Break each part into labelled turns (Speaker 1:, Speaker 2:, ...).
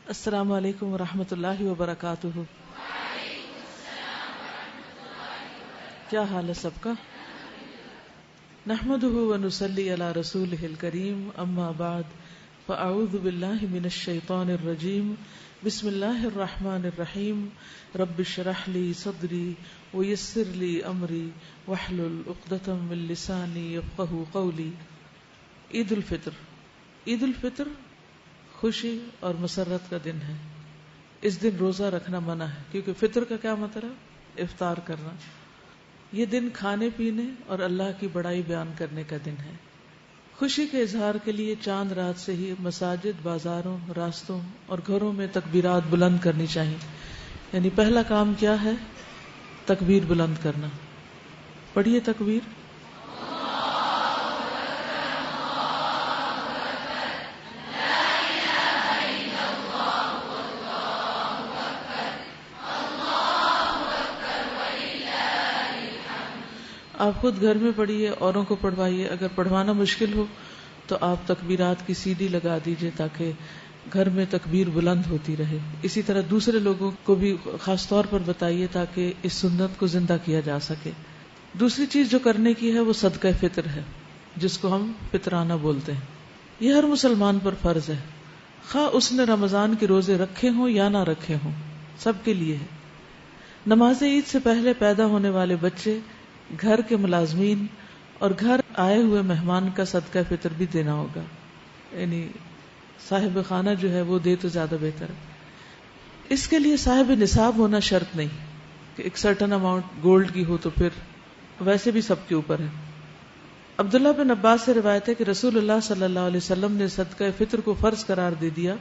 Speaker 1: السلام علیکم ورحمۃ اللہ وبرکاتہ۔ کیا حال ہے سب کا؟ نحمده ونصلی علی رسولہ الکریم، اما بعد فاعوذ باللہ من الشیطان الرجیم، بسم اللہ الرحمن الرحیم، رب اشرح لی صدری ویسر لی امری واحلل عقدۃ من لسانی یفقهوا قولی۔ عید الفطر۔ عید الفطر خوشی اور مسرت کا دن ہے۔ اس دن روزہ رکھنا منع ہے، کیونکہ فطر کا کیا مطلب؟ افطار کرنا۔ یہ دن کھانے پینے اور اللہ کی بڑائی بیان کرنے کا دن ہے۔ خوشی کے اظہار کے لیے چاند رات سے ہی مساجد، بازاروں، راستوں اور گھروں میں تکبیرات بلند کرنی چاہیے۔ یعنی پہلا کام کیا ہے؟ تکبیر بلند کرنا۔ پڑھیے تکبیر۔ آپ خود گھر میں پڑھیے، اوروں کو پڑھوائیے۔ اگر پڑھوانا مشکل ہو تو آپ تکبیرات کی سی ڈی لگا دیجئے تاکہ گھر میں تکبیر بلند ہوتی رہے۔ اسی طرح دوسرے لوگوں کو بھی خاص طور پر بتائیے تاکہ اس سنت کو زندہ کیا جا سکے۔ دوسری چیز جو کرنے کی ہے وہ صدقہ فطر ہے، جس کو ہم فطرانہ بولتے ہیں۔ یہ ہر مسلمان پر فرض ہے، خواہ اس نے رمضان کے روزے رکھے ہوں یا نہ رکھے ہوں، سب کے لیے ہے۔ نماز عید سے پہلے پیدا ہونے والے بچے، گھر کے ملازمین اور گھر آئے ہوئے مہمان کا صدقہ فطر بھی دینا ہوگا۔ یعنی صاحب خانہ جو ہے وہ دے تو زیادہ بہتر ہے۔ اس کے لیے صاحب نصاب ہونا شرط نہیں کہ ایک سرٹن اماؤنٹ گولڈ کی ہو، تو پھر ویسے بھی سب کے اوپر ہے۔ عبداللہ بن عباس سے روایت ہے کہ رسول اللہ صلی اللہ علیہ وسلم نے صدقہ فطر کو فرض قرار دے دیا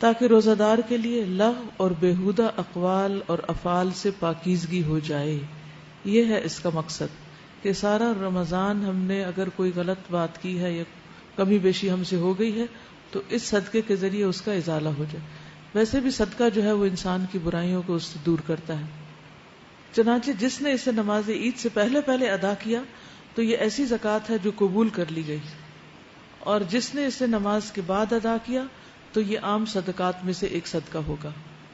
Speaker 1: تاکہ روزہ دار کے لیے لغو اور بیہودہ اقوال اور افعال سے پاکیزگی ہو جائے۔ یہ ہے اس کا مقصد کہ سارا رمضان ہم نے اگر کوئی غلط بات کی ہے یا کمی بیشی ہم سے ہو گئی ہے تو اس صدقے کے ذریعے اس کا ازالہ ہو جائے۔ ویسے بھی صدقہ جو ہے وہ انسان کی برائیوں کو اس سے دور کرتا ہے۔ چنانچہ جس نے اسے نماز عید سے پہلے ادا کیا تو یہ ایسی زکوٰۃ ہے جو قبول کر لی گئی، اور جس نے اسے نماز کے بعد ادا کیا تو یہ عام صدقات میں سے ایک صدقہ ہوگا۔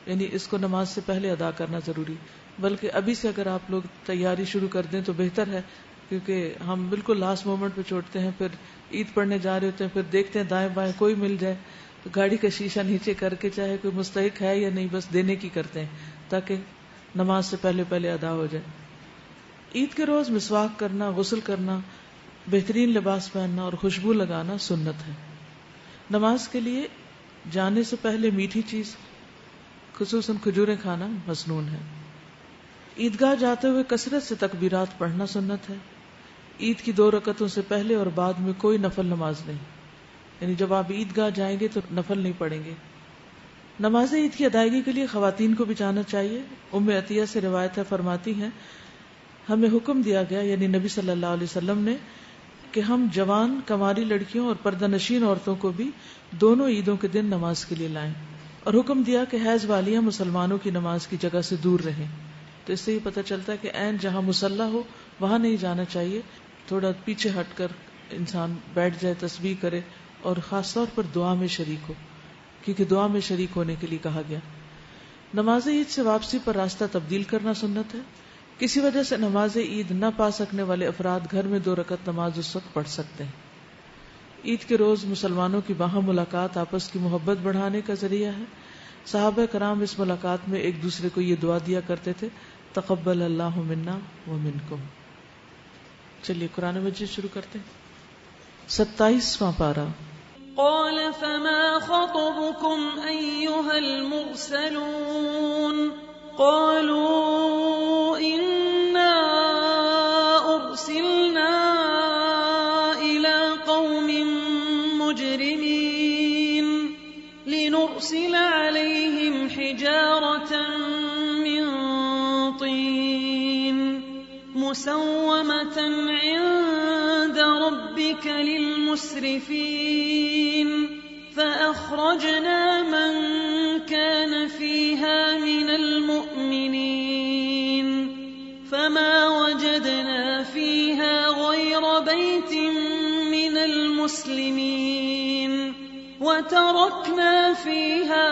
Speaker 1: یعنی اس کو نماز سے پہلے ادا کرنا ضروری، بلکہ ابھی سے اگر آپ لوگ تیاری شروع کر دیں تو بہتر ہے، کیونکہ ہم بالکل لاسٹ مومنٹ پہ چھوڑتے ہیں، پھر عید پڑھنے جا رہے ہوتے ہیں، پھر دیکھتے ہیں دائیں بائیں کوئی مل جائے تو گاڑی کا شیشہ نیچے کر کے چاہے کوئی مستحق ہے یا نہیں بس دینے کی کرتے ہیں تاکہ نماز سے پہلے ادا ہو جائے۔ عید کے روز مسواک کرنا، غسل کرنا، بہترین لباس پہننا اور خوشبو لگانا سنت ہے۔ نماز کے لیے جانے سے پہلے میٹھی چیز خصوصاً کھجوریں کھانا مسنون ہے۔ عیدگاہ جاتے ہوئے کثرت سے تکبیرات پڑھنا سنت ہے۔ عید کی 2 رکعتوں سے پہلے اور بعد میں کوئی نفل نماز نہیں، یعنی جب آپ عیدگاہ جائیں گے تو نفل نہیں پڑھیں گے۔ نماز عید کی ادائیگی کے لیے خواتین کو بھی جانا چاہیے۔ ام عطیہ سے روایت ہے، فرماتی ہیں ہمیں حکم دیا گیا، یعنی نبی صلی اللہ علیہ وسلم نے، کہ ہم جوان کماری لڑکیوں اور پردہ نشین عورتوں کو بھی دونوں عیدوں کے دن نماز کے لیے لائیں، اور حکم دیا کہ حیض والیاں مسلمانوں کی نماز کی جگہ سے دور رہیں۔ تو اس سے یہ پتہ چلتا ہے کہ عین جہاں مصلی ہو وہاں نہیں جانا چاہیے، تھوڑا پیچھے ہٹ کر انسان بیٹھ جائے، تسبیح کرے اور خاص طور پر دعا میں شریک ہو، کیونکہ دعا میں شریک ہونے کے لیے کہا گیا۔ نماز عید سے واپسی پر راستہ تبدیل کرنا سنت ہے۔ کسی وجہ سے نماز عید نہ پا سکنے والے افراد گھر میں 2 رکعت نماز اس وقت پڑھ سکتے ہیں۔ عید کے روز مسلمانوں کی باہم ملاقات آپس کی محبت بڑھانے کا ذریعہ ہے۔ صحابہ کرام اس ملاقات میں ایک دوسرے کو یہ دعا دیا کرتے تھے، تقبل اللہ منا ومنکم۔ چلیے قرآن مجید شروع کرتے ہیں۔ 27واں پارہ۔
Speaker 2: قال فما خطبكم أيها المرسلون قالوا إنا أرسلنا إلى قوم مجرمين لنرسل عليهم حجارة من طين مسومة عند ربك للمسرفين فأخرجنا من كان فيها من المؤمنين فما وجدنا فيها غير بيت من المسلمين وتركنا فيها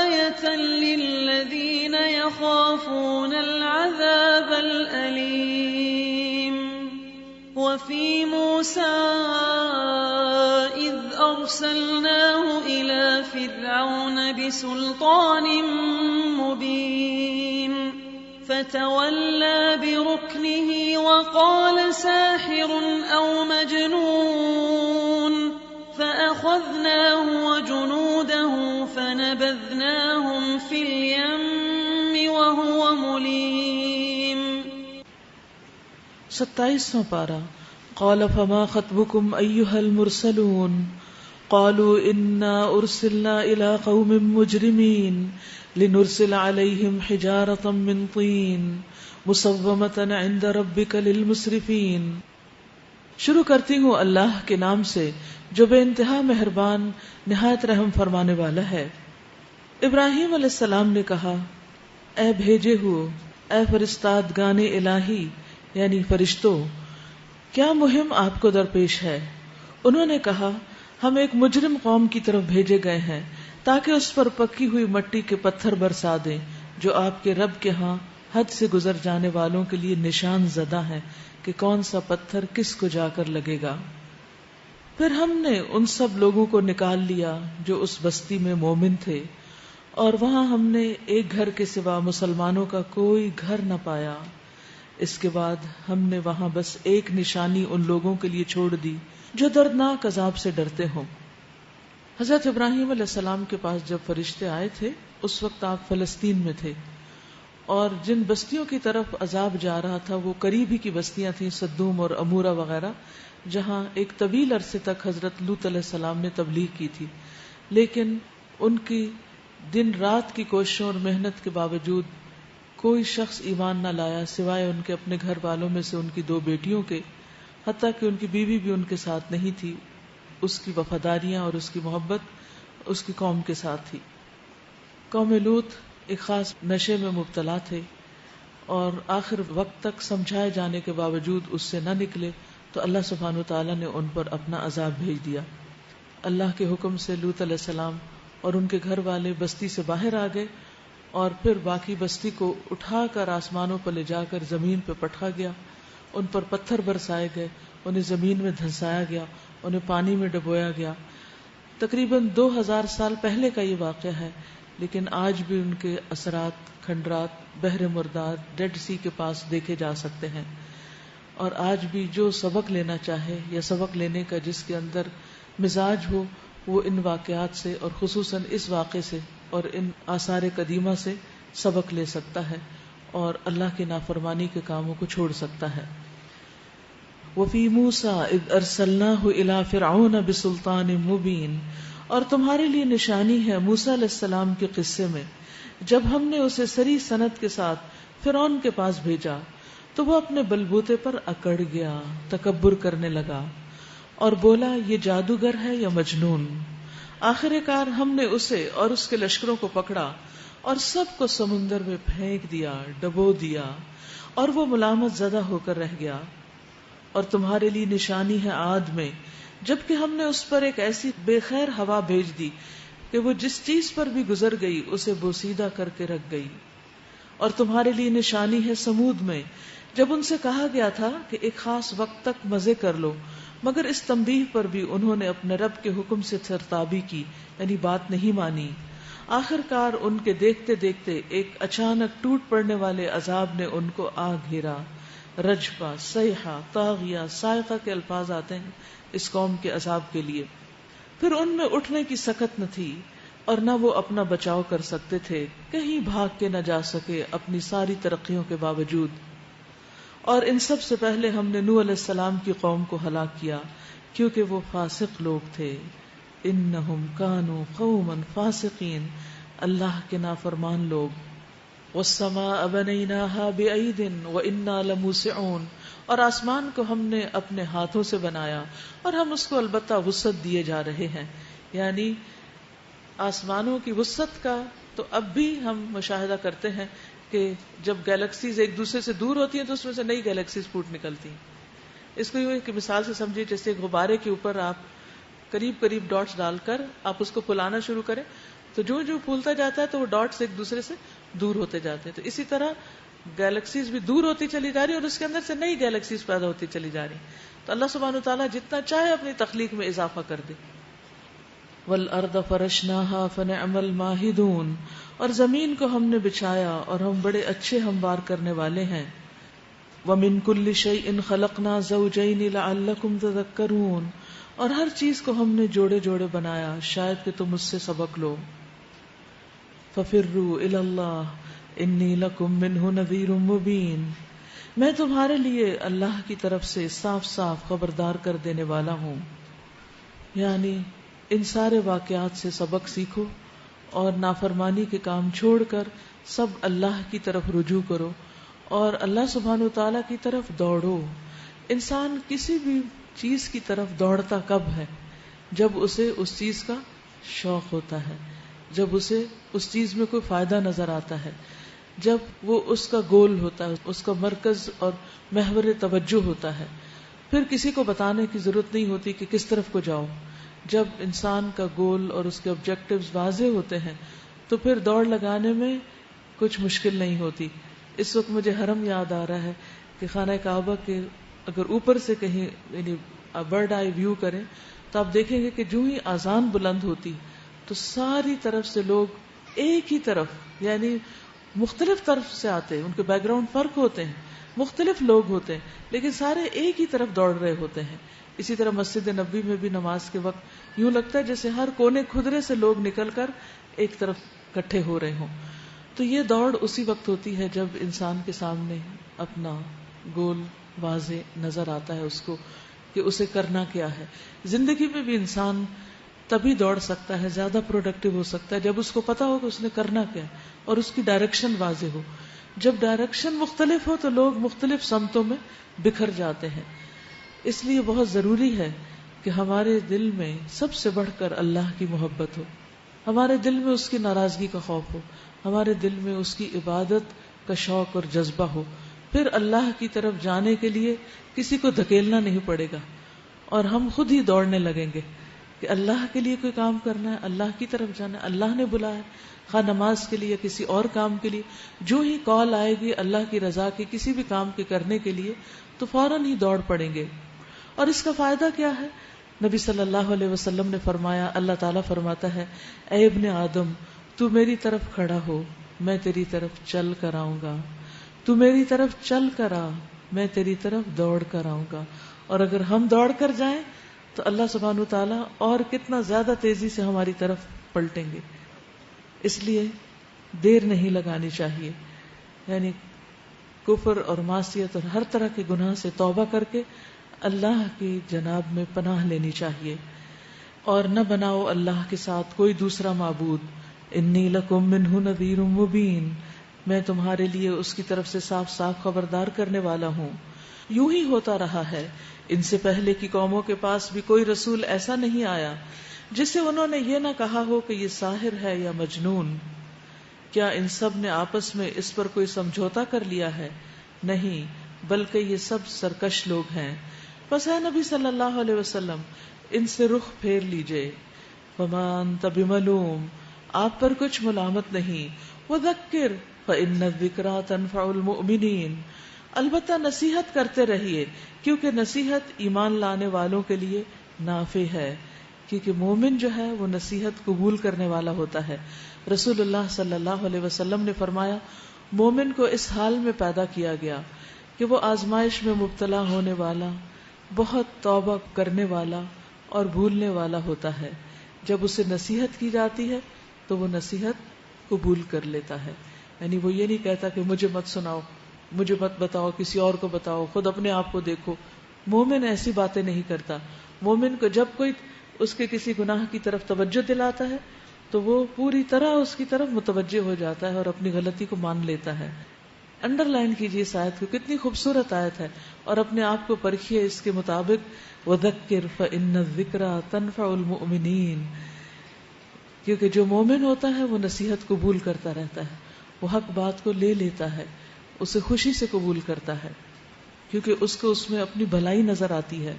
Speaker 2: آية للذين يخافون العذاب الأليم وفي موسى إذ أرسلناه إلى فرعون بسلطان مبين فتولى بركنه وقال ساحر أو مجنون فأخذناه وجنوده فنبذناهم في اليم وهو مليم.
Speaker 1: 27واں پارہ. قال فما خطبكم أيها المرسلون قالوا إنا أرسلنا إلى قوم مجرمين لنرسل عليهم حجارة من طين مسومة عند ربك للمسرفين. شروع کرتی ہوں اللہ کے نام سے جو بے انتہا مہربان نہایت رحم فرمانے والا ہے. ابراہیم علیہ السلام نے کہا اے بھیجے ہوئے، اے فرستادگان الہی یعنی فرشتوں، کیا مہم آپ کو درپیش ہے؟ انہوں نے کہا ہم ایک مجرم قوم کی طرف بھیجے گئے ہیں تاکہ اس پر پکی ہوئی مٹی کے پتھر برسا دیں جو آپ کے رب کے ہاں حد سے گزر جانے والوں کے لیے نشان زدہ ہیں کہ کون سا پتھر کس کو جا کر لگے گا. پھر ہم نے ان سب لوگوں کو نکال لیا جو اس بستی میں مومن تھے، اور وہاں ہم نے ایک گھر کے سوا مسلمانوں کا کوئی گھر نہ پایا. اس کے بعد ہم نے وہاں بس ایک نشانی ان لوگوں کے لیے چھوڑ دی جو دردناک عذاب سے ڈرتے ہوں. حضرت ابراہیم علیہ السلام کے پاس جب فرشتے آئے تھے اس وقت آپ فلسطین میں تھے، اور جن بستیوں کی طرف عذاب جا رہا تھا وہ قریب ہی کی بستیاں تھیں، صدوم اور امورہ وغیرہ، جہاں ایک طویل عرصے تک حضرت لوط علیہ السلام نے تبلیغ کی تھی، لیکن ان کی دن رات کی کوششوں اور محنت کے باوجود کوئی شخص ایمان نہ لایا سوائے ان کے اپنے گھر والوں میں سے ان کی 2 بیٹیوں کے، حتیٰ کہ ان کی بیوی بھی ان کے ساتھ نہیں تھی. اس کی وفاداریاں اور اس کی محبت اس کی قوم کے ساتھ تھی. قوم لوط ایک خاص نشے میں مبتلا تھے، اور آخر وقت تک سمجھائے جانے کے باوجود اس سے نہ نکلے تو اللہ سبحانہ وتعالی نے ان پر اپنا عذاب بھیج دیا. اللہ کے حکم سے لوط علیہ السلام اور ان کے گھر والے بستی سے باہر آ گئے، اور پھر باقی بستی کو اٹھا کر آسمانوں پر لے جا کر زمین پہ پٹھا گیا. ان پر پتھر برسائے گئے، انہیں زمین میں دھنسایا گیا، انہیں پانی میں ڈبویا گیا. تقریباً 2000 سال پہلے کا یہ واقعہ ہے، لیکن آج بھی ان کے اثرات کھنڈرات بحر مرداد ڈیڈ سی کے پاس دیکھے جا سکتے ہیں. اور آج بھی جو سبق لینا چاہے یا سبق لینے کا جس کے اندر مزاج ہو وہ ان واقعات سے اور خصوصاً اس واقعے سے اور ان آثار قدیمہ سے سبق لے سکتا ہے اور اللہ کی نافرمانی کے کاموں کو چھوڑ سکتا ہے. وَفِي مُوسَىٰ إِذْ أَرْسَلْنَاهُ إِلَىٰ فِرْعَوْنَ بِسُلْطَانٍ مُبِينٍ. اور تمہارے لیے نشانی ہے موسیٰ علیہ السلام کے قصے میں جب ہم نے اسے سری سند کے ساتھ فرعون کے پاس بھیجا تو وہ اپنے بلبوتے پر اکڑ گیا، تکبر کرنے لگا اور بولا یہ جادوگر ہے یا مجنون. آخر کار ہم نے اسے اور اس کے لشکروں کو پکڑا اور سب کو سمندر میں پھینک دیا، ڈبو دیا، اور وہ ملامت زدہ ہو کر رہ گیا. اور تمہارے لیے نشانی ہے عاد میں جبکہ ہم نے اس پر ایک ایسی بے خیر ہوا بھیج دی کہ وہ جس چیز پر بھی گزر گئی اسے بوسیدہ کر کے رکھ گئی. اور تمہارے لیے نشانی ہے سمود میں جب ان سے کہا گیا تھا کہ ایک خاص وقت تک مزے کر لو، مگر اس تنبیہ پر بھی انہوں نے اپنے رب کے حکم سے سرتابی کی، یعنی بات نہیں مانی. آخر کار ان کے دیکھتے دیکھتے ایک اچانک ٹوٹ پڑنے والے عذاب نے ان کو آ گھیرا. رجفہ، صیحہ، طاغیہ، صاعقہ کے الفاظ آتے ہیں اس قوم کے عذاب کے لیے. پھر ان میں اٹھنے کی سکت نہ تھی اور نہ وہ اپنا بچاؤ کر سکتے تھے، کہیں بھاگ کے نہ جا سکے اپنی ساری ترقیوں کے باوجود. اور ان سب سے پہلے ہم نے نوح علیہ السلام کی قوم کو ہلاک کیا کیونکہ وہ فاسق لوگ تھے. انہم کانوا قوما فاسقین، اللہ کے نافرمان لوگ. والسماء بنیناہا بعید وانا لموسعون، اور آسمان کو ہم نے اپنے ہاتھوں سے بنایا اور ہم اس کو البتہ وسعت دیے جا رہے ہیں. یعنی آسمانوں کی وسعت کا تو اب بھی ہم مشاہدہ کرتے ہیں کہ جب گیلیکسیز ایک دوسرے سے دور ہوتی ہیں تو اس میں سے نئی گیلیکسیز پھوٹ نکلتی ہیں. اس کو یہ کہ مثال سے سمجھیے جیسے غبارے کے اوپر آپ قریب قریب ڈاٹس ڈال کر آپ اس کو پھلانا شروع کریں تو جو جو پھولتا جاتا ہے تو وہ ڈاٹس ایک دوسرے سے دور ہوتے جاتے ہیں. تو اسی طرح گیلیکسیز بھی دور ہوتی چلی جا رہی اور اس کے اندر سے نئی گیلیکسیز پیدا ہوتی چلی جا رہی. تو اللہ سبحانہ وتعالیٰ جتنا چاہے اپنی تخلیق میں اضافہ کر دے. وَالْأَرْضَ فَرَشْنَاهَا فَنِعْمَ الْمَاهِدُونَ, اور زمین کو ہم نے بچھایا اور ہم بڑے اچھے ہموار کرنے والے ہیں. وَمِن كُلِّ شَيْءٍ خَلَقْنَا زَوْجَيْنِ لَعَلَّكُمْ تَذَكَّرُونَ, اور ہر چیز کو ہم نے جوڑے جوڑے بنایا شاید کہ تم اس سے سبق لو. فَفِرُّوا إِلَى اللَّهِ إِنِّي لَكُمْ مِنْهُ نَذِيرٌ مُبِينٌ, میں تمہارے لیے اللہ کی طرف سے صاف صاف خبردار کر دینے والا ہوں. یعنی ان سارے واقعات سے سبق سیکھو اور نافرمانی کے کام چھوڑ کر سب اللہ کی طرف رجوع کرو اور اللہ سبحانہ وتعالیٰ کی طرف دوڑو. انسان کسی بھی چیز کی طرف دوڑتا کب ہے؟ جب اسے اس چیز کا شوق ہوتا ہے, جب اسے اس چیز میں کوئی فائدہ نظر آتا ہے, جب وہ اس کا گول ہوتا ہے, اس کا مرکز اور محور توجہ ہوتا ہے. پھر کسی کو بتانے کی ضرورت نہیں ہوتی کہ کس طرف کو جاؤ. جب انسان کا گول اور اس کے آبجیکٹیوز واضح ہوتے ہیں تو پھر دوڑ لگانے میں کچھ مشکل نہیں ہوتی. اس وقت مجھے حرم یاد آ رہا ہے کہ خانہ کعبہ کے اگر اوپر سے کہیں یعنی برڈ آئی ویو کریں تو آپ دیکھیں گے کہ جو ہی اذان بلند ہوتی تو ساری طرف سے لوگ ایک ہی طرف یعنی مختلف طرف سے آتے ہیں. ان کے بیک گراؤنڈ فرق ہوتے ہیں, مختلف لوگ ہوتے ہیں لیکن سارے ایک ہی طرف دوڑ رہے ہوتے ہیں. اسی طرح مسجد نبوی میں بھی نماز کے وقت یوں لگتا ہے جیسے ہر کونے خدرے سے لوگ نکل کر ایک طرف اکٹھے ہو رہے ہوں. تو یہ دوڑ اسی وقت ہوتی ہے جب انسان کے سامنے اپنا گول واضح نظر آتا ہے اس کو کہ اسے کرنا کیا ہے. زندگی میں بھی انسان تبھی دوڑ سکتا ہے, زیادہ پروڈکٹیو ہو سکتا ہے جب اس کو پتا ہو کہ اس نے کرنا کیا ہے اور اس کی ڈائریکشن واضح ہو. جب ڈائریکشن مختلف ہو تو لوگ مختلف سمتوں میں بکھر جاتے ہیں. اس لیے بہت ضروری ہے کہ ہمارے دل میں سب سے بڑھ کر اللہ کی محبت ہو, ہمارے دل میں اس کی ناراضگی کا خوف ہو, ہمارے دل میں اس کی عبادت کا شوق اور جذبہ ہو. پھر اللہ کی طرف جانے کے لیے کسی کو دھکیلنا نہیں پڑے گا اور ہم خود ہی دوڑنے لگیں گے کہ اللہ کے لیے کوئی کام کرنا ہے, اللہ کی طرف جانا ہے, اللہ نے بلایا, خواہ نماز کے لیے کسی اور کام کے لیے. جو ہی کال آئے گی اللہ کی رضا کے کسی بھی کام کے کرنے کے لیے تو فوراً ہی دوڑ پڑیں گے. اور اس کا فائدہ کیا ہے؟ نبی صلی اللہ علیہ وسلم نے فرمایا, اللہ تعالیٰ فرماتا ہے, اے ابن آدم تو میری طرف کھڑا ہو میں تیری طرف چل کر آؤں گا, تو میری طرف چل کر آ میں تیری طرف دوڑ کر آؤں گا. اور اگر ہم دوڑ کر جائیں تو اللہ سبحانہ وتعالیٰ اور کتنا زیادہ تیزی سے ہماری طرف پلٹیں گے. اس لیے دیر نہیں لگانی چاہیے, یعنی کفر اور معصیت اور ہر طرح کے گناہ سے توبہ کر کے اللہ کی جناب میں پناہ لینی چاہیے. اور نہ بناؤ اللہ کے ساتھ کوئی دوسرا معبود. انی لکم منہ نذیر مبین, میں تمہارے لیے اس کی طرف سے صاف صاف خبردار کرنے والا ہوں. یوں ہی ہوتا رہا ہے, ان سے پہلے کی قوموں کے پاس بھی کوئی رسول ایسا نہیں آیا جس سے انہوں نے یہ نہ کہا ہو کہ یہ ساحر ہے یا مجنون. کیا ان سب نے آپس میں اس پر کوئی سمجھوتا کر لیا ہے؟ نہیں, بلکہ یہ سب سرکش لوگ ہیں. بس اے نبی صلی اللہ علیہ وسلم ان سے رخ پھیر لیجئے. فما انت بملوم, آپ پر کچھ ملامت نہیں. وذکر فإن الذکریٰ تنفع المؤمنین, البتہ نصیحت کرتے رہیے کیونکہ نصیحت ایمان لانے والوں کے لیے نافع ہے, کیونکہ مومن جو ہے وہ نصیحت قبول کرنے والا ہوتا ہے. رسول اللہ صلی اللہ علیہ وسلم نے فرمایا, مومن کو اس حال میں پیدا کیا گیا کہ وہ آزمائش میں مبتلا ہونے والا, بہت توبہ کرنے والا اور بھولنے والا ہوتا ہے. جب اسے نصیحت کی جاتی ہے تو وہ نصیحت قبول کر لیتا ہے. یعنی وہ یہ نہیں کہتا کہ مجھے مت سناؤ, مجھے مت بتاؤ, کسی اور کو بتاؤ, خود اپنے آپ کو دیکھو. مومن ایسی باتیں نہیں کرتا. مومن کو جب کوئی اس کے کسی گناہ کی طرف توجہ دلاتا ہے تو وہ پوری طرح اس کی طرف متوجہ ہو جاتا ہے اور اپنی غلطی کو مان لیتا ہے. انڈر لائن کیجیے اس آیت کو, کتنی خوبصورت آیت ہے, اور اپنے آپ کو پرکھیے اس کے مطابق. وَذَكِّرْ فَإِنَّ الذِّكْرَىٰ تَنفَعُ الْمُؤْمِنِينَ, کیونکہ جو مومن ہوتا ہے وہ نصیحت قبول کرتا رہتا ہے, وہ حق بات کو لے لیتا ہے, اسے خوشی سے قبول کرتا ہے کیونکہ اس کو اس میں اپنی بھلائی نظر آتی ہے.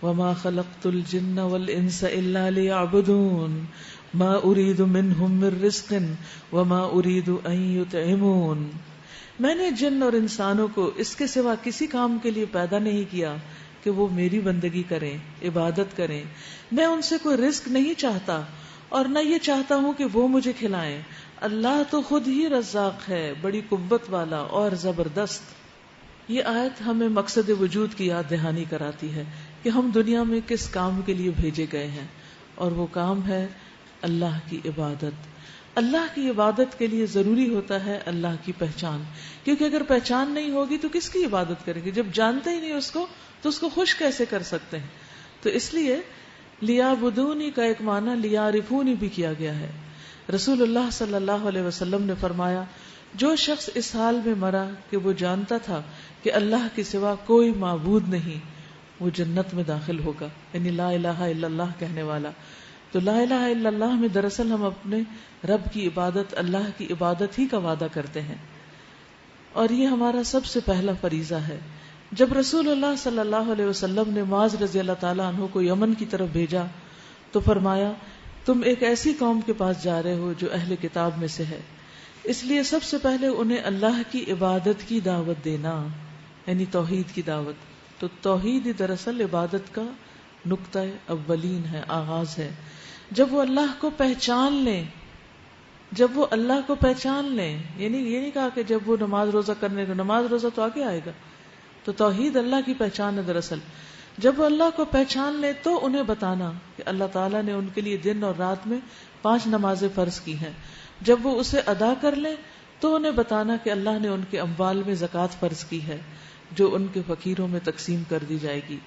Speaker 1: وما خلقت الجن والانس الا ليعبدون ما اريد منهم من رزق وما اريد ان يطعمون. میں نے جن اور انسانوں کو اس کے سوا کسی کام کے لیے پیدا نہیں کیا کہ وہ میری بندگی کریں، عبادت کریں. میں ان سے کوئی رزق نہیں چاہتا اور نہ یہ چاہتا ہوں کہ وہ مجھے کھلائیں. اللہ تو خود ہی رزاق ہے، بڑی قوت والا اور زبردست. یہ آیت ہمیں مقصد وجود کی یاد دہانی کراتی ہے کہ ہم دنیا میں کس کام کے لیے بھیجے گئے ہیں، اور وہ کام ہے اللہ کی عبادت. اللہ کی عبادت کے لیے ضروری ہوتا ہے اللہ کی پہچان، کیونکہ اگر پہچان نہیں ہوگی تو کس کی عبادت کریں گے؟ جب جانتے ہی نہیں اس کو تو اس کو خوش کیسے کر سکتے ہیں؟ تو اس لیے لیعبدونی کا ایک معنی لیعرفونی بھی کیا گیا ہے. رسول اللہ صلی اللہ علیہ وسلم نے فرمایا، جو شخص اس حال میں مرا کہ وہ جانتا تھا کہ اللہ کے سوا کوئی معبود نہیں، وہ جنت میں داخل ہوگا. یعنی لا الہ الا اللہ کہنے والا. تو لا الہ الا اللہ میں دراصل ہم اپنے رب کی عبادت، اللہ کی عبادت ہی کا وعدہ کرتے ہیں، اور یہ ہمارا سب سے پہلا فریضہ ہے. جب رسول اللہ صلی اللہ علیہ وسلم نے معاذ رضی اللہ تعالیٰ عنہ کو یمن کی طرف بھیجا تو فرمایا، تم ایک ایسی قوم کے پاس جا رہے ہو جو اہل کتاب میں سے ہے، اس لیے سب سے پہلے انہیں اللہ کی عبادت کی دعوت دینا، یعنی توحید کی دعوت. تو توحید ہی دراصل عبادت کا نقطہ اولین ہے، آغاز ہے. جب وہ اللہ کو پہچان لیں، جب وہ اللہ کو پہچان لیں، یعنی یہ نہیں کہا کہ جب وہ نماز روزہ کرنے کو، نماز روزہ تو آگے آئے گا. تو توحید اللہ کی پہچان ہے دراصل. جب وہ اللہ کو پہچان لیں تو انہیں بتانا کہ اللہ تعالیٰ نے ان کے لیے دن اور رات میں 5 نمازیں فرض کی ہیں. جب وہ اسے ادا کر لیں تو انہیں بتانا کہ اللہ نے ان کے اموال میں زکوٰۃ فرض کی ہے جو ان کے فقیروں میں تقسیم کر دی جائے گی.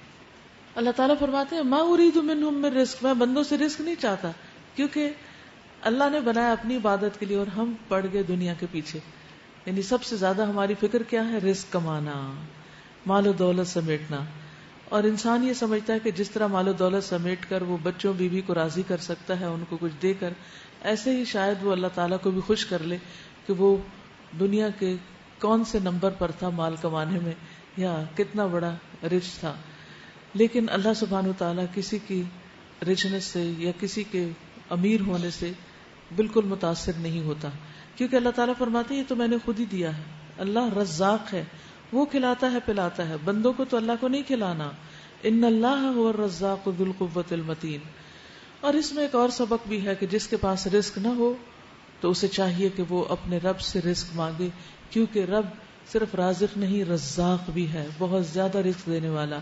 Speaker 1: اللہ تعالیٰ فرماتے ہیں، ما اريد منهم من رزق، میں بندوں سے رزق نہیں چاہتا، کیونکہ اللہ نے بنایا اپنی عبادت کے لیے اور ہم پڑ گئے دنیا کے پیچھے. یعنی سب سے زیادہ ہماری فکر کیا ہے؟ رزق کمانا، مال و دولت سمیٹنا. اور انسان یہ سمجھتا ہے کہ جس طرح مال و دولت سمیٹ کر وہ بچوں بیوی کو راضی کر سکتا ہے، ان کو کچھ دے کر، ایسے ہی شاید وہ اللہ تعالیٰ کو بھی خوش کر لے کہ وہ دنیا کے کون سے نمبر پر تھا مال کمانے میں، یا کتنا بڑا رچ تھا. لیکن اللہ سبحانہ و تعالیٰ کسی کی رچنس سے یا کسی کے امیر ہونے سے بالکل متاثر نہیں ہوتا، کیونکہ اللہ تعالیٰ فرماتے ہیں یہ تو میں نے خود ہی دیا ہے. اللہ رزاق ہے، وہ کھلاتا ہے پلاتا ہے، بندوں کو تو اللہ کو نہیں کھلانا. ان اللہ هو الرزاق ذو القوة المتین. اور اس میں ایک اور سبق بھی ہے کہ جس کے پاس رزق نہ ہو تو اسے چاہیے کہ وہ اپنے رب سے رزق مانگے، کیونکہ رب صرف رازق نہیں، رزاق بھی ہے، بہت زیادہ رزق دینے والا.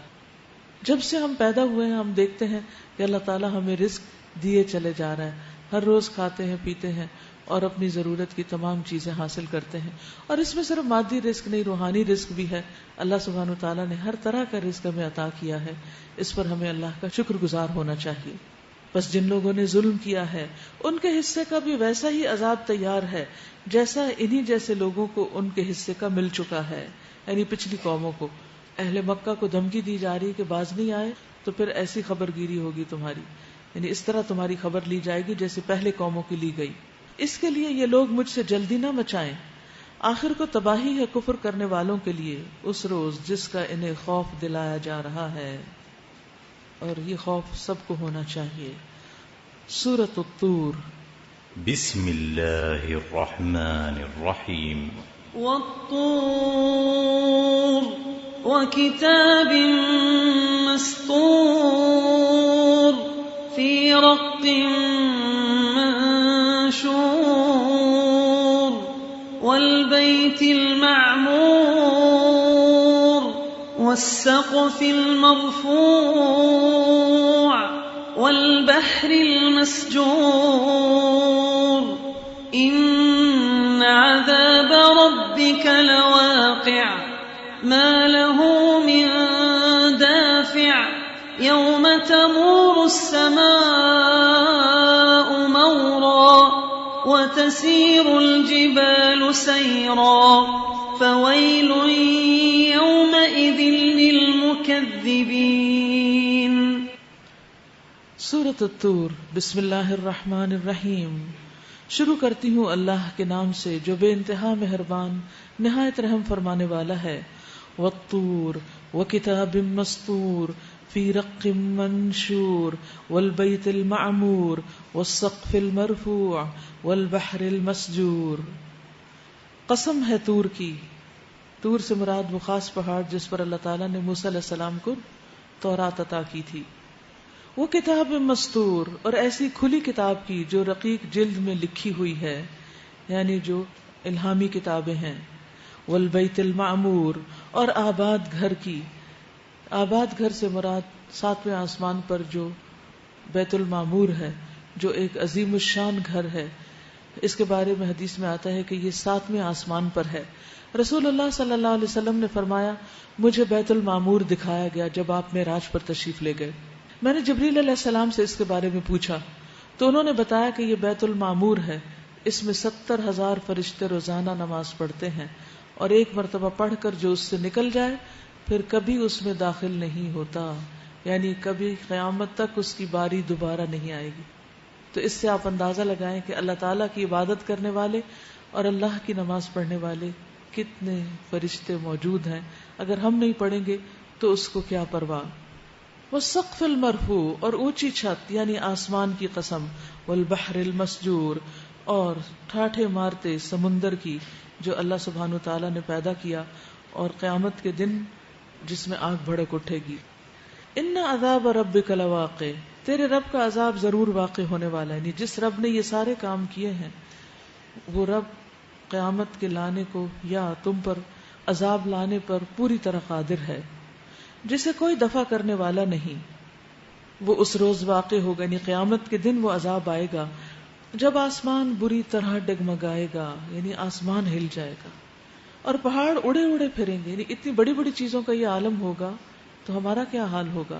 Speaker 1: جب سے ہم پیدا ہوئے ہیں ہم دیکھتے ہیں کہ اللہ تعالیٰ ہمیں رزق دیے چلے جا رہا ہے. ہر روز کھاتے ہیں، پیتے ہیں اور اپنی ضرورت کی تمام چیزیں حاصل کرتے ہیں. اور اس میں صرف مادی رزق نہیں، روحانی رزق بھی ہے. اللہ سبحانہ وتعالیٰ نے ہر طرح کا رزق ہمیں عطا کیا ہے. اس پر ہمیں اللہ کا شکر گزار ہونا چاہیے. بس جن لوگوں نے ظلم کیا ہے ان کے حصے کا بھی ویسا ہی عذاب تیار ہے جیسا انہی جیسے لوگوں کو ان کے حصے کا مل چکا ہے. یعنی پچھلی قوموں کو، اہل مکہ کو دھمکی دی جا رہی کہ باز نہیں آئے تو پھر ایسی خبر گیری ہوگی تمہاری، یعنی اس طرح تمہاری خبر لی جائے گی جیسے پہلے قوموں کی لی گئی. اس کے لیے یہ لوگ مجھ سے جلدی نہ مچائیں، آخر کو تباہی ہے کفر کرنے والوں کے لیے اس روز جس کا انہیں خوف دلایا جا رہا ہے. اور یہ خوف سب کو ہونا چاہیے. سورۃ الطور.
Speaker 3: بسم اللہ الرحمن الرحیم.
Speaker 2: والطور وكتاب مسطور في رق منشور والبيت المعمور والسقف المرفوع والبحر المسجور إن عذاب ربك لواقع ما له من دافع يوم تمور السماء مورا وتسير الجبال سيرا فويل يومئذ للمكذبين.
Speaker 1: سورۃ الطور. بسم اللہ الرحمن الرحیم. شروع کرتی ہوں اللہ کے نام سے جو بے انتہا مہربان نہایت رحم فرمانے والا ہے. والطور وکتاب مسطور، فی رق منشور والبیت المعمور والسقف المرفوع والبحر المسجور. قسم ہے طور کی. طور سے مراد وہ خاص پہاڑ جس پر اللہ تعالیٰ نے موسیٰ علیہ السلام کو تورات عطا کی تھی. وہ کتاب مستور، اور ایسی کھلی کتاب کی جو رقیق جلد میں لکھی ہوئی ہے، یعنی جو الہامی کتابیں ہیں. والبیت المعمور، اور آباد گھر کی. آباد گھر سے مراد 7ویں آسمان پر جو بیت المعمور ہے، جو ایک عظیم الشان گھر ہے. اس کے بارے میں حدیث میں آتا ہے کہ یہ 7ویں آسمان پر ہے. رسول اللہ صلی اللہ علیہ وسلم نے فرمایا مجھے بیت المعمور دکھایا گیا جب آپ معراج پر تشریف لے گئے. میں نے جبریل علیہ السلام سے اس کے بارے میں پوچھا تو انہوں نے بتایا کہ یہ بیت المعمور ہے. اس میں 70,000 فرشتے روزانہ نماز پڑھتے ہیں، اور ایک مرتبہ پڑھ کر جو اس سے نکل جائے پھر کبھی اس میں داخل نہیں ہوتا، یعنی کبھی قیامت تک اس کی باری دوبارہ نہیں آئے گی. تو اس سے آپ اندازہ لگائیں کہ اللہ تعالیٰ کی عبادت کرنے والے اور اللہ کی نماز پڑھنے والے کتنے فرشتے موجود ہیں. اگر ہم نہیں پڑھیں گے تو اس کو کیا پرواہ. والسقف المرفوع، اور اونچی چھت یعنی آسمان کی قسم. والبحر المسجور، اور ٹھاٹھے مارتے سمندر کی جو اللہ سبحانہ وتعالیٰ نے پیدا کیا اور قیامت کے دن جس میں آگ بھڑک اٹھے گی. ان عذاب ربک لواقع، تیرے رب کا عذاب ضرور واقع ہونے والا ہے. یعنی جس رب نے یہ سارے کام کیے ہیں وہ رب قیامت کے لانے کو یا تم پر عذاب لانے پر پوری طرح قادر ہے، جسے کوئی دفع کرنے والا نہیں. وہ اس روز واقع ہوگا، یعنی قیامت کے دن وہ عذاب آئے گا جب آسمان بری طرح ڈگمگائے گا، یعنی آسمان ہل جائے گا اور پہاڑ اڑے اڑے پھریں گے. یعنی اتنی بڑی بڑی چیزوں کا یہ عالم ہوگا تو ہمارا کیا حال ہوگا.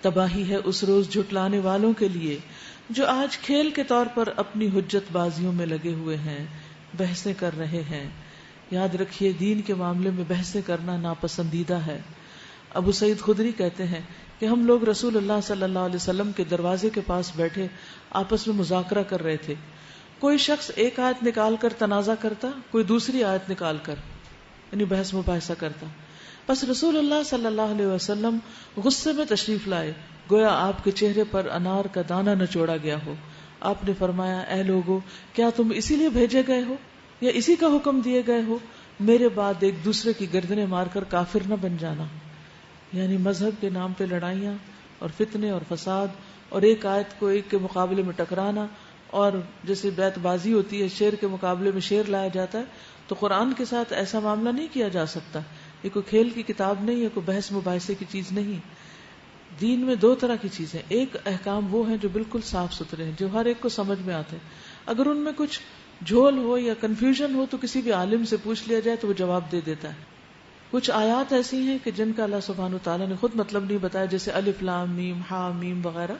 Speaker 1: تباہی ہے اس روز جھٹلانے والوں کے لیے جو آج کھیل کے طور پر اپنی حجت بازیوں میں لگے ہوئے ہیں، بحثیں کر رہے ہیں. یاد رکھیے دین کے معاملے میں بحثیں کرنا ناپسندیدہ ہے. ابو سعید خدری کہتے ہیں کہ ہم لوگ رسول اللہ صلی اللہ علیہ وسلم کے دروازے کے پاس بیٹھے آپس میں مذاکرہ کر رہے تھے. کوئی شخص ایک آیت نکال کر تنازع کرتا، کوئی دوسری آیت نکال کر یعنی بحث مباحثہ کرتا. بس رسول اللہ صلی اللہ علیہ وسلم غصے میں تشریف لائے، گویا آپ کے چہرے پر انار کا دانہ نچوڑا گیا ہو. آپ نے فرمایا اے لوگو، کیا تم اسی لیے بھیجے گئے ہو یا اسی کا حکم دیے گئے ہو؟ میرے بعد ایک دوسرے کی گردنیں مار کر کافر نہ بن جانا. یعنی مذہب کے نام پہ لڑائیاں اور فتنے اور فساد، اور ایک آیت کو ایک کے مقابلے میں ٹکرانا، اور جیسے بیت بازی ہوتی ہے شیر کے مقابلے میں شیر لایا جاتا ہے، تو قرآن کے ساتھ ایسا معاملہ نہیں کیا جا سکتا. یہ کوئی کھیل کی کتاب نہیں ہے، کوئی بحث مباحثے کی چیز نہیں. دین میں دو طرح کی چیزیں، ایک احکام وہ ہیں جو بالکل صاف ستھرے ہیں، جو ہر ایک کو سمجھ میں آتے ہیں. اگر ان میں کچھ جھول ہو یا کنفیوژن ہو تو کسی بھی عالم سے پوچھ لیا جائے تو وہ جواب دے دیتا ہے. کچھ آیات ایسی ہیں کہ جن کا اللہ سبحانہ وتعالیٰ نے خود مطلب نہیں بتایا، جیسے الف لام میم ہا میم وغیرہ،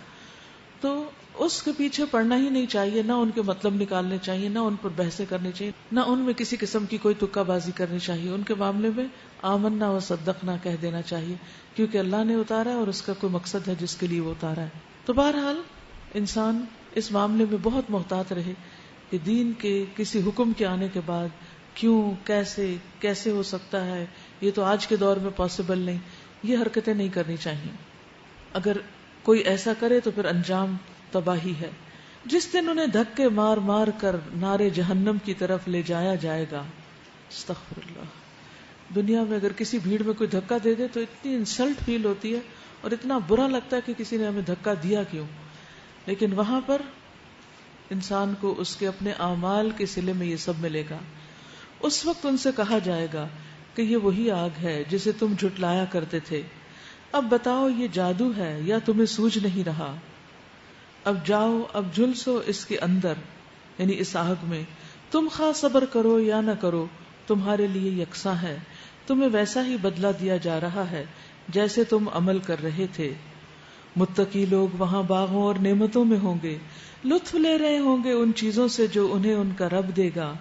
Speaker 1: تو اس کے پیچھے پڑھنا ہی نہیں چاہیے، نہ ان کے مطلب نکالنے چاہیے، نہ ان پر بحثیں کرنی چاہیے، نہ ان میں کسی قسم کی کوئی تکہ بازی کرنی چاہیے. ان کے معاملے میں آمنا و صدقنا کہہ دینا چاہیے، کیونکہ اللہ نے اتارا ہے اور اس کا کوئی مقصد ہے جس کے لیے وہ اتارا ہے. تو بہرحال انسان اس معاملے میں بہت محتاط رہے کہ دین کے کسی حکم کے آنے کے بعد کیوں، کیسے ہو سکتا ہے، یہ تو آج کے دور میں پاسبل نہیں، یہ حرکتیں نہیں کرنی چاہیے. اگر کوئی ایسا کرے تو پھر انجام تباہی ہے. جس دن انہیں دھکے مار مار کر نارے جہنم کی طرف لے جایا جائے گا. استغفر اللہ. دنیا میں اگر کسی بھیڑ میں کوئی دھکا دے دے تو اتنی انسلٹ فیل ہوتی ہے اور اتنا برا لگتا ہے کہ کسی نے ہمیں دھکا دیا کیوں. لیکن وہاں پر انسان کو اس کے اپنے اعمال کے صلے میں یہ سب ملے گا. اس وقت ان سے کہا جائے گا کہ یہ وہی آگ ہے جسے تم جھٹلایا کرتے تھے. اب بتاؤ یہ جادو ہے یا تمہیں سوجھ نہیں رہا؟ اب جاؤ، اب جھلسو اس کے اندر، یعنی اس آگ میں. تم خواہ صبر کرو یا نہ کرو تمہارے لیے یکساں ہے، تمہیں ویسا ہی بدلہ دیا جا رہا ہے جیسے تم عمل کر رہے تھے. متقی لوگ وہاں باغوں اور نعمتوں میں ہوں گے، لطف لے رہے ہوں گے ان چیزوں سے جو انہیں ان کا رب دے گا،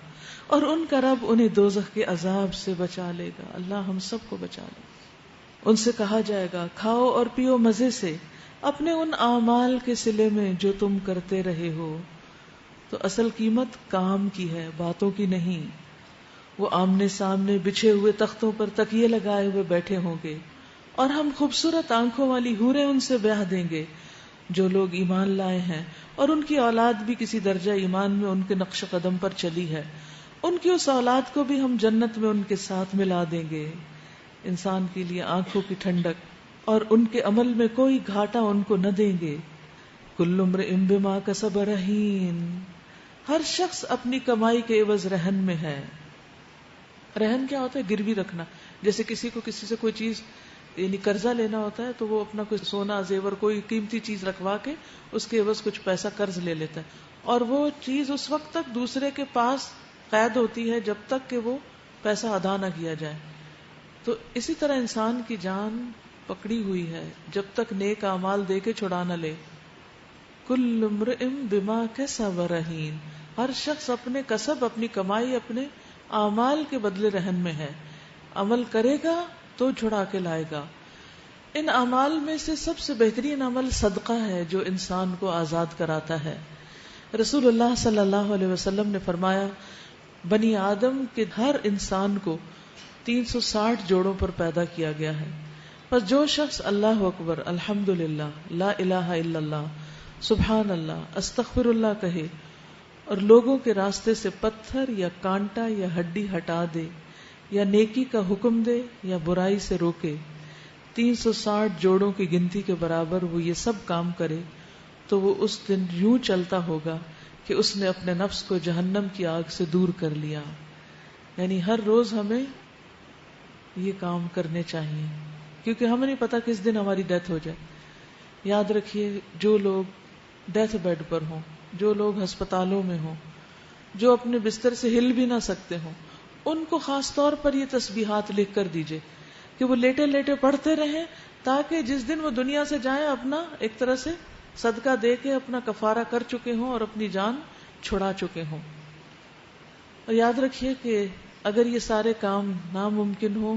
Speaker 1: اور ان کا رب انہیں دوزخ کے عذاب سے بچا لے گا. اللہ ہم سب کو بچا لے. ان سے کہا جائے گا کھاؤ اور پیو مزے سے اپنے ان اعمال کے صلے میں جو تم کرتے رہے ہو. تو اصل قیمت کام کی ہے، باتوں کی نہیں. وہ آمنے سامنے بچھے ہوئے تختوں پر تکیے لگائے ہوئے بیٹھے ہوں گے اور ہم خوبصورت آنکھوں والی حوریں ان سے بیاہ دیں گے جو لوگ ایمان لائے ہیں اور ان کی اولاد بھی کسی درجہ ایمان میں ان کے نقش قدم پر چلی ہے. ان کی اس اولاد کو بھی ہم جنت میں ان کے ساتھ ملا دیں گے. انسان کے لیے آنکھوں کی ٹھنڈک اور ان کے عمل میں کوئی گھاٹا ان کو نہ دیں گے. کل امرئ بما کسب رہین، ہر شخص اپنی کمائی کے عوض رہن میں ہے. رہن کیا ہوتا ہے؟ گروی رکھنا. جیسے کسی کو کسی سے کوئی چیز یعنی قرضہ لینا ہوتا ہے تو وہ اپنا کوئی سونا زیور کوئی قیمتی چیز رکھوا کے اس کے عوض کچھ پیسہ قرض لے لیتا ہے، اور وہ چیز اس وقت تک دوسرے کے پاس قید ہوتی ہے جب تک کہ وہ پیسہ ادا نہ کیا جائے. تو اسی طرح انسان کی جان پکڑی ہوئی ہے جب تک نیک اعمال دے کے چھڑا نہ لے. کل امرئ بما کسب رہین، ہر شخص اپنے کسب اپنی کمائی اپنے اعمال کے بدلے رہن میں ہے. عمل کرے گا تو چھڑا کے لائے گا. ان اعمال میں سے سب سے بہترین عمل صدقہ ہے جو انسان کو آزاد کراتا ہے. رسول اللہ صلی اللہ علیہ وسلم نے فرمایا بنی آدم کے ہر انسان کو 360 جوڑوں پر پیدا کیا گیا ہے. پس جو شخص اللہ اکبر، الحمدللہ، لا الہ الا اللہ، سبحان اللہ، استغفر اللہ کہے اور لوگوں کے راستے سے پتھر یا کانٹا یا ہڈی ہٹا دے یا نیکی کا حکم دے یا برائی سے روکے، 360 جوڑوں کی گنتی کے برابر وہ یہ سب کام کرے تو وہ اس دن یوں چلتا ہوگا کہ اس نے اپنے نفس کو جہنم کی آگ سے دور کر لیا. یعنی ہر روز ہمیں یہ کام کرنے چاہیے کیونکہ ہمیں نہیں پتا کس دن ہماری ڈیتھ ہو جائے. یاد رکھیے جو لوگ ڈیتھ بیڈ پر ہوں، جو لوگ ہسپتالوں میں ہوں، جو اپنے بستر سے ہل بھی نہ سکتے ہوں، ان کو خاص طور پر یہ تسبیحات لکھ کر دیجئے کہ وہ لیٹے لیٹے پڑھتے رہیں تاکہ جس دن وہ دنیا سے جائیں اپنا ایک طرح سے صدقہ دے کے اپنا کفارہ کر چکے ہوں اور اپنی جان چھڑا چکے ہوں. اور یاد رکھیے کہ اگر یہ سارے کام ناممکن ہو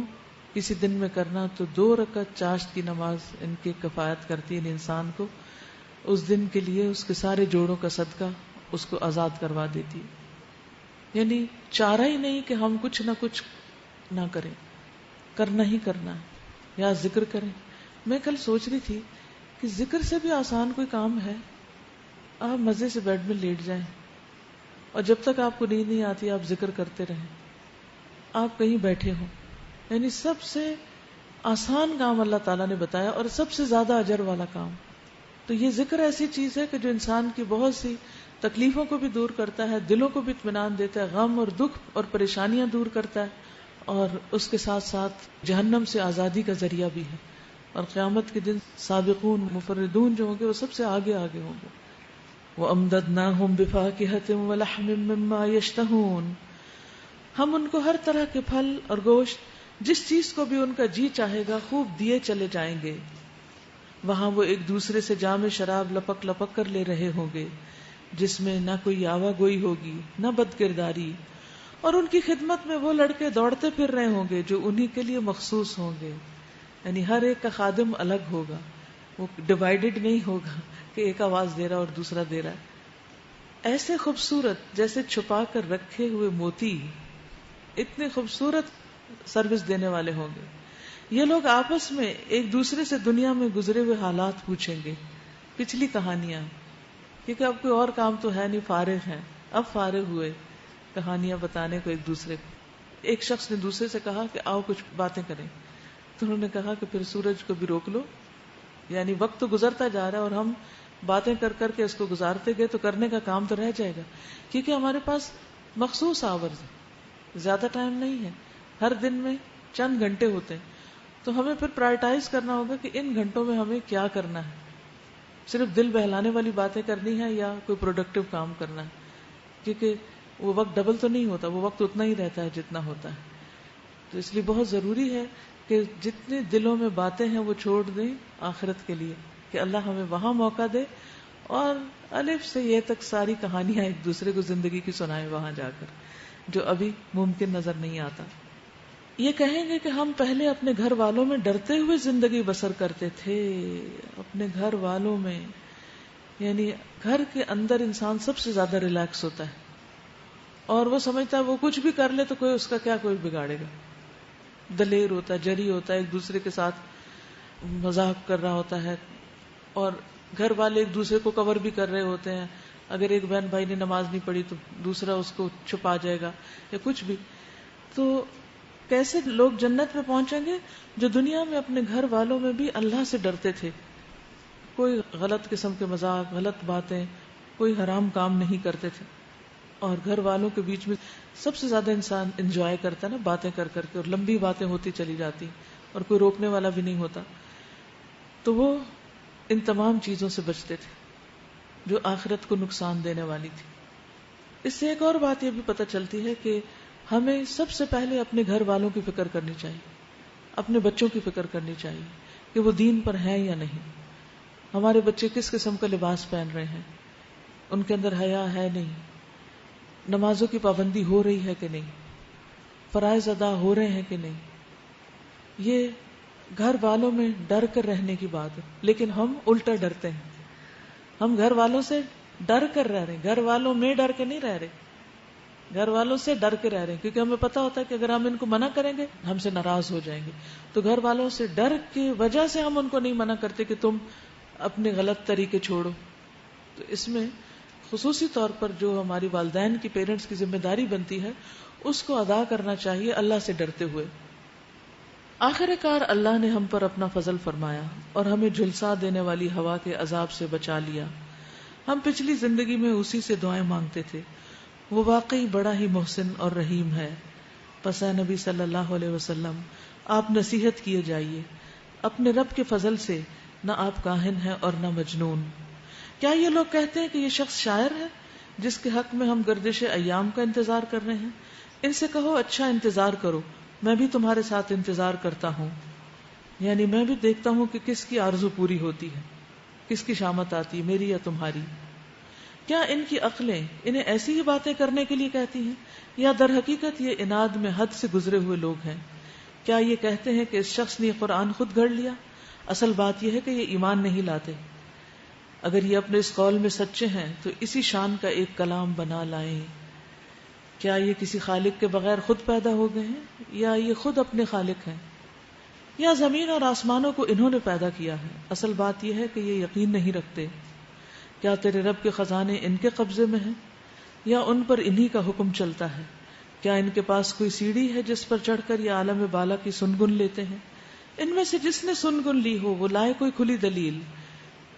Speaker 1: کسی دن میں کرنا تو 2 رکعت چاشت کی نماز ان کی کفایت کرتی ہے. انسان کو اس دن کے لیے اس کے سارے جوڑوں کا صدقہ اس کو آزاد کروا دیتی. یعنی چارہ ہی نہیں کہ ہم کچھ نہ کچھ نہ کریں، کرنا ہی کرنا ہے. یا ذکر کریں. میں کل سوچ رہی تھی کہ ذکر سے بھی آسان کوئی کام ہے. آپ مزے سے بیڈ میں لیٹ جائیں اور جب تک آپ کو نیند نہیں آتی آپ ذکر کرتے رہیں. آپ کہیں بیٹھے ہوں، یعنی سب سے آسان کام اللہ تعالیٰ نے بتایا اور سب سے زیادہ اجر والا کام. تو یہ ذکر ایسی چیز ہے کہ جو انسان کی بہت سی تکلیفوں کو بھی دور کرتا ہے، دلوں کو بھی اطمینان دیتا ہے، غم اور دکھ اور پریشانیاں دور کرتا ہے اور اس کے ساتھ ساتھ جہنم سے آزادی کا ذریعہ بھی ہے. اور قیامت کے دن سابقون مفردون جو ہوں گے وہ سب سے آگے آگے ہوں گے. وَأَمْدَدْنَاهُمْ بِفَاكِهَةٍ وَلَحْمٍ مِّمَّا يَشْتَهُونَ، ہم ان کو ہر طرح کے پھل اور گوشت جس چیز کو بھی ان کا جی چاہے گا خوب دیے چلے جائیں گے. وہاں وہ ایک دوسرے سے جام شراب لپک لپک کر لے رہے ہوں گے جس میں نہ کوئی آوا گوئی ہوگی نہ بد کرداری، اور ان کی خدمت میں وہ لڑکے دوڑتے پھر رہے ہوں گے جو انہی کے لیے مخصوص ہوں گے. یعنی ہر ایک کا خادم الگ ہوگا، وہ ڈیوائیڈڈ نہیں ہوگا کہ ایک آواز دے رہا اور دوسرا دے رہا ہے. ایسے خوبصورت جیسے چھپا کر رکھے ہوئے موتی، اتنے خوبصورت سروس دینے والے ہوں گے. یہ لوگ آپس میں ایک دوسرے سے دنیا میں گزرے ہوئے حالات پوچھیں گے، پچھلی کہانیاں، کیونکہ اب کوئی اور کام تو ہے نہیں، فارغ ہیں. اب فارغ ہوئے کہانیاں بتانے کو ایک دوسرے کو. ایک شخص نے دوسرے سے کہا کہ آؤ کچھ باتیں کریں، تو انہوں نے کہا کہ پھر سورج کو بھی روک لو. یعنی وقت تو گزرتا جا رہا ہے اور ہم باتیں کر کر کے اس کو گزارتے گئے تو کرنے کا کام تو رہ جائے گا، کیونکہ ہمارے پاس مخصوص آورز ہیں، زیادہ ٹائم نہیں ہے، ہر دن میں چند گھنٹے ہوتے ہیں. تو ہمیں پھر پرائرٹائز کرنا ہوگا کہ ان گھنٹوں میں ہمیں کیا کرنا ہے. صرف دل بہلانے والی باتیں کرنی ہے یا کوئی پروڈکٹیو کام کرنا ہے، کیونکہ وہ وقت ڈبل تو نہیں ہوتا، وہ وقت اتنا ہی رہتا ہے جتنا ہوتا ہے. تو اس لیے بہت ضروری ہے کہ جتنے دلوں میں باتیں ہیں وہ چھوڑ دیں آخرت کے لیے، کہ اللہ ہمیں وہاں موقع دے اور الف سے یہ تک ساری کہانیاں ایک دوسرے کو زندگی کی سنائیں وہاں جا کر، جو ابھی ممکن نظر نہیں آتا. یہ کہیں گے کہ ہم پہلے اپنے گھر والوں میں ڈرتے ہوئے زندگی بسر کرتے تھے. اپنے گھر والوں میں، یعنی گھر کے اندر انسان سب سے زیادہ ریلیکس ہوتا ہے اور وہ سمجھتا ہے وہ کچھ بھی کر لے تو کوئی اس کا کیا کوئی بگاڑے گا. دلیر ہوتا ہے، جری ہوتا ہے، ایک دوسرے کے ساتھ مذاق کر رہا ہوتا ہے، اور گھر والے ایک دوسرے کو کور بھی کر رہے ہوتے ہیں. اگر ایک بہن بھائی نے نماز نہیں پڑھی تو دوسرا اس کو چھپا جائے گا یا کچھ بھی. تو کیسے لوگ جنت میں پہنچیں گے جو دنیا میں اپنے گھر والوں میں بھی اللہ سے ڈرتے تھے، کوئی غلط قسم کے مذاق، غلط باتیں، کوئی حرام کام نہیں کرتے تھے. اور گھر والوں کے بیچ میں سب سے زیادہ انسان انجوائے کرتا ہے نا، باتیں کر کر کے، اور لمبی باتیں ہوتی چلی جاتی اور کوئی روکنے والا بھی نہیں ہوتا. تو وہ ان تمام چیزوں سے بچتے تھے جو آخرت کو نقصان دینے والی تھی. اس سے ایک اور بات یہ بھی پتہ چلتی ہے کہ ہمیں سب سے پہلے اپنے گھر والوں کی فکر کرنی چاہیے، اپنے بچوں کی فکر کرنی چاہیے کہ وہ دین پر ہیں یا نہیں. ہمارے بچے کس قسم کا لباس پہن رہے ہیں، ان کے اندر حیا ہے نہیں، نمازوں کی پابندی ہو رہی ہے کہ نہیں، فرائض ادا ہو رہے ہیں کہ نہیں. یہ گھر والوں میں ڈر کر رہنے کی بات ہے، لیکن ہم الٹا ڈرتے ہیں. ہم گھر والوں سے ڈر کر رہ رہے ہیں، گھر والوں میں ڈر کے نہیں رہ رہے، گھر والوں سے ڈر کے رہ رہے ہیں، کیونکہ ہمیں پتا ہوتا ہے کہ اگر ہم ان کو منع کریں گے ہم سے ناراض ہو جائیں گے. تو گھر والوں سے ڈر کی وجہ سے ہم ان کو نہیں منع کرتے کہ تم اپنے غلط طریقے چھوڑو. تو اس میں خصوصی طور پر جو ہماری والدین کی، پیرنٹس کی ذمہ داری بنتی ہے اس کو ادا کرنا چاہیے اللہ سے ڈرتے ہوئے. آخر کار اللہ نے ہم پر اپنا فضل فرمایا اور ہمیں جھلسا دینے والی ہوا کے عذاب سے بچا لیا. ہم پچھلی زندگی میں اسی سے دعائیں مانگتے تھے، وہ واقعی بڑا ہی محسن اور رحیم ہے. پس اے نبی صلی اللہ علیہ وسلم آپ نصیحت کیے جائیے اپنے رب کے فضل سے، نہ آپ کاہن ہیں اور نہ مجنون. کیا یہ لوگ کہتے ہیں کہ یہ شخص شاعر ہے جس کے حق میں ہم گردش ایام کا انتظار کر رہے ہیں؟ ان سے کہو اچھا انتظار کرو، میں بھی تمہارے ساتھ انتظار کرتا ہوں. یعنی میں بھی دیکھتا ہوں کہ کس کی آرزو پوری ہوتی ہے، کس کی شامت آتی، میری یا تمہاری. کیا ان کی عقلیں انہیں ایسی ہی باتیں کرنے کے لیے کہتی ہیں، یا در حقیقت یہ اناد میں حد سے گزرے ہوئے لوگ ہیں؟ کیا یہ کہتے ہیں کہ اس شخص نے قرآن خود گھڑ لیا؟ اصل بات یہ ہے کہ یہ ایمان نہیں لاتے. اگر یہ اپنے اس قول میں سچے ہیں تو اسی شان کا ایک کلام بنا لائیں. کیا یہ کسی خالق کے بغیر خود پیدا ہو گئے ہیں، یا یہ خود اپنے خالق ہیں، یا زمین اور آسمانوں کو انہوں نے پیدا کیا ہے؟ اصل بات یہ ہے کہ یہ یقین نہیں رکھتے. کیا تیرے رب کے خزانے ان کے قبضے میں ہیں، یا ان پر انہی کا حکم چلتا ہے؟ کیا ان کے پاس کوئی سیڑھی ہے جس پر چڑھ کر یہ عالم بالا کی سنگن لیتے ہیں؟ ان میں سے جس نے سنگن لی ہو وہ لائے کوئی کھلی دلیل.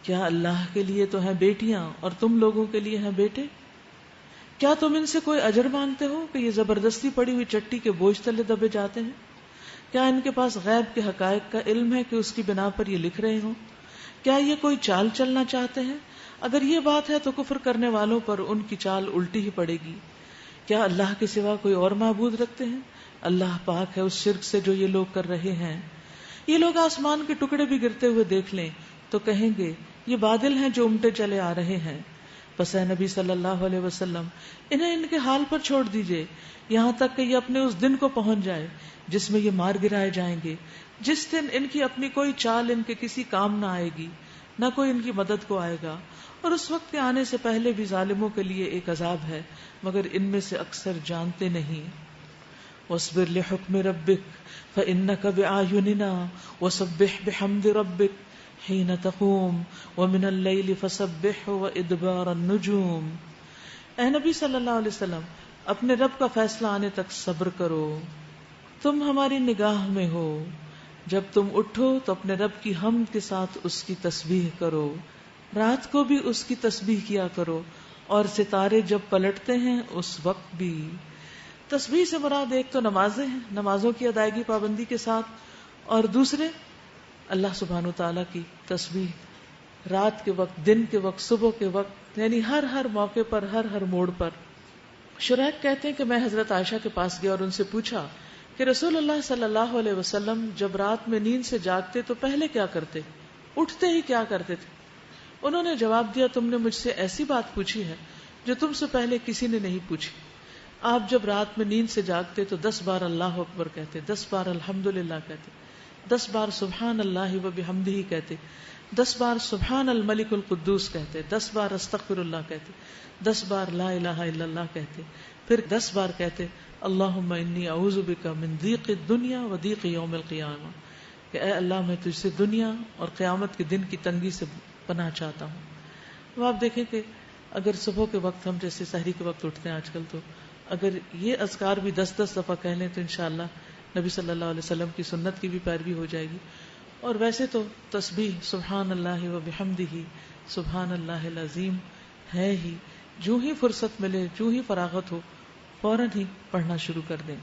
Speaker 1: کیا اللہ کے لیے تو ہیں بیٹیاں اور تم لوگوں کے لیے ہیں بیٹے؟ کیا تم ان سے کوئی اجر مانگتے ہو کہ یہ زبردستی پڑی ہوئی چٹی کے بوجھ تلے دبے جاتے ہیں؟ کیا ان کے پاس غیب کے حقائق کا علم ہے کہ اس کی بنا پر یہ لکھ رہے ہوں؟ کیا یہ کوئی چال چلنا چاہتے ہیں؟ اگر یہ بات ہے تو کفر کرنے والوں پر ان کی چال الٹی ہی پڑے گی. کیا اللہ کے سوا کوئی اور معبود رکھتے ہیں؟ اللہ پاک ہے اس شرک سے جو یہ لوگ کر رہے ہیں. یہ لوگ آسمان کے ٹکڑے بھی گرتے ہوئے دیکھ لیں تو کہیں گے یہ بادل ہیں جو امٹے چلے آ رہے ہیں. بس اے نبی صلی اللہ علیہ وسلم انہیں ان کے حال پر چھوڑ دیجئے یہاں تک کہ یہ اپنے اس دن کو پہنچ جائے جس میں یہ مار گرائے جائیں گے، جس دن ان کی اپنی کوئی چال ان کے کسی کام نہ آئے گی، نہ کوئی ان کی مدد کو آئے گا. اور اس وقت کے آنے سے پہلے بھی ظالموں کے لیے ایک عذاب ہے مگر ان میں سے اکثر جانتے نہیں. واصبر لحکم ربک فإنک بأعیننا وسبح بحمد ربک حین تقوم ومن اللیل فسبح وادبار النجوم. اے نبی صلی اللہ علیہ وسلم اپنے رب کا فیصلہ آنے تک صبر کرو، تم ہماری نگاہ میں ہو. جب تم اٹھو تو اپنے رب کی حمد کے ساتھ اس کی تسبیح کرو، رات کو بھی اس کی تسبیح کیا کرو، اور ستارے جب پلٹتے ہیں اس وقت بھی. تسبیح سے مراد ایک تو نمازیں ہیں، نمازوں کی ادائیگی پابندی کے ساتھ، اور دوسرے اللہ سبحانہ و تعالیٰ کی تسبیح رات کے وقت، دن کے وقت، صبح کے وقت، یعنی ہر موقع پر، ہر موڑ پر. شریح کہتے ہیں کہ میں حضرت عائشہ کے پاس گیا اور ان سے پوچھا کہ رسول اللہ صلی اللہ علیہ وسلم جب رات میں نیند سے جاگتے تو پہلے کیا کرتے، اٹھتے ہی کیا کرتے تھے؟ انہوں نے جواب دیا تم نے مجھ سے ایسی بات پوچھی ہے جو تم سے پہلے کسی نے نہیں پوچھی. آپ جب رات میں نیند سے جاگتے تو 10 بار اللہ اکبر کہتے، 10 بار الحمدللہ کہتے، 10 بار سبحان اللہ و بحمدہ کہتے، 10 بار سبحان الملک القدوس کہتے، 10 بار استغفر اللہ کہتے، 10 بار لا الہ الا اللہ کہتے، پھر 10 بار کہتے اللہم انی اعوذ بک من ضیق الدنیا و ضیق یوم القیامہ. کہ اے اللہ میں تجھ سے دنیا اور قیامت کے دن کی تنگی سے پناہ چاہتا ہوں. اب آپ دیکھیں کہ اگر صبح کے وقت ہم جیسے سحری کے وقت اٹھتے ہیں آج کل، تو اگر یہ اذکار بھی 10 دفعہ کہہ لیں تو انشاءاللہ نبی صلی اللہ علیہ وسلم کی سنت کی بھی پیروی ہو جائے گی. اور ویسے تو تسبیح سبحان اللہ و بحمدہ سبحان اللہ العظیم ہے ہی، جو ہی فرصت ملے، جو ہی فراغت ہو، فوراً ہی پڑھنا شروع کر دیں.